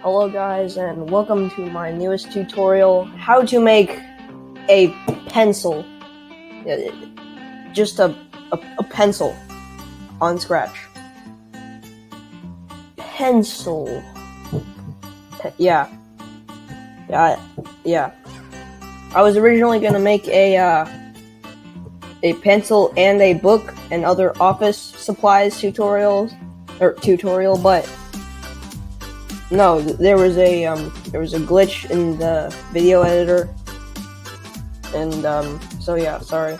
Hello guys, and welcome to my newest tutorial, how to make a pencil. Just a pencil on Scratch. Pencil. Yeah. I was originally gonna make a pencil and a book and other office supplies tutorial, but no, there was a glitch in the video editor, and so yeah, sorry.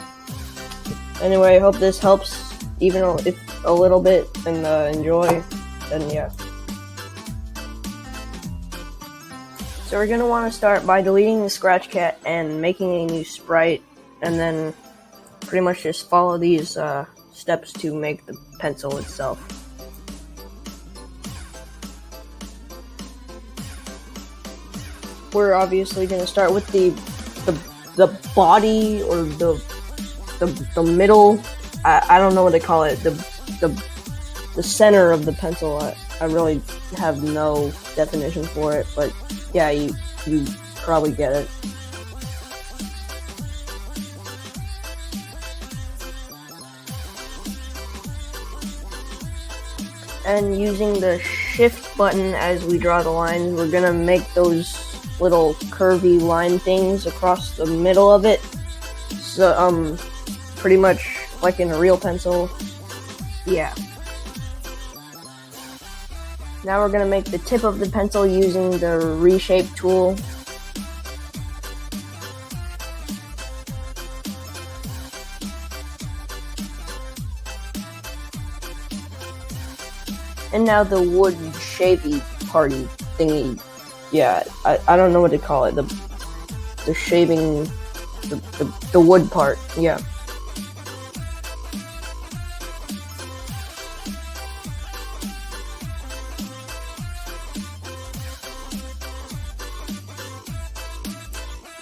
Anyway, I hope this helps, even if a little bit, and enjoy, and yeah. So we're gonna want to start by deleting the Scratch Cat and making a new sprite, and then pretty much just follow these steps to make the pencil itself. We're obviously going to start with the body, or the middle. I don't know what to call it. The center of the pencil. I really have no definition for it, but yeah, you probably get it. And using the shift button as we draw the lines, we're gonna make those little curvy line things across the middle of it. So, pretty much like in a real pencil. Yeah. Now we're gonna make the tip of the pencil using the reshape tool. And now the wood shapey party thingy. Yeah, I don't know what to call it. The shaving, the wood part. Yeah.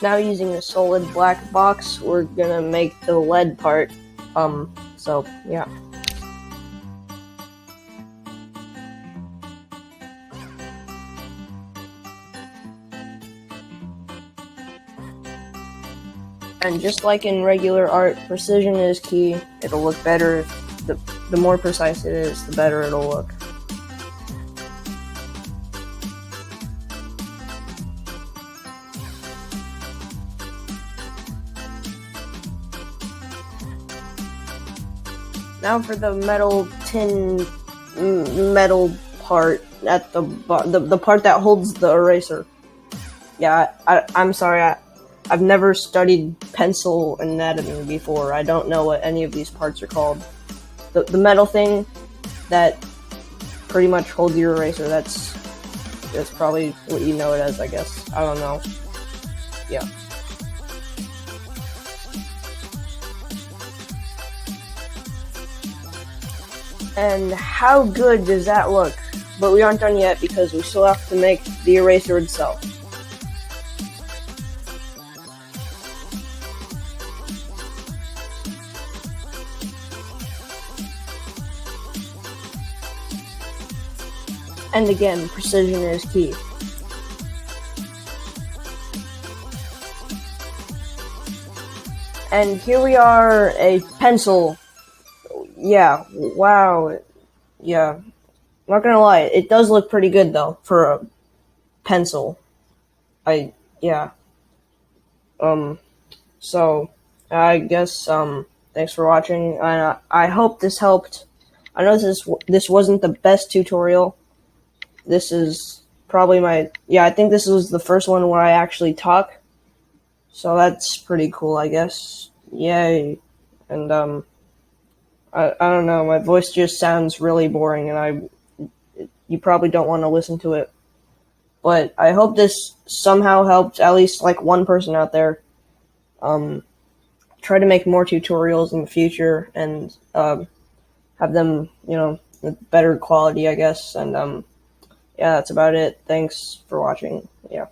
Now using a solid black box, we're gonna make the lead part. So yeah. And just like in regular art, precision is key. It'll look better. The more precise it is, the better it'll look. Now for the metal part at the part that holds the eraser. Yeah, I'm sorry. I've never studied pencil anatomy before. I don't know what any of these parts are called. The metal thing that pretty much holds your eraser, that's probably what you know it as, I guess. I don't know. Yeah. And how good does that look? But we aren't done yet because we still have to make the eraser itself. And again, precision is key. And here we are, a pencil. Yeah, wow. Yeah, not gonna lie, it does look pretty good though, for a pencil. Yeah. So, I guess, thanks for watching, and I hope this helped. I know this wasn't the best tutorial. This is probably I think this was the first one where I actually talk. So that's pretty cool, I guess. Yay. And, I don't know, my voice just sounds really boring, and you probably don't want to listen to it. But I hope this somehow helped at least like one person out there. Try to make more tutorials in the future, and have them, with better quality, I guess. And yeah, that's about it. Thanks for watching. Yeah.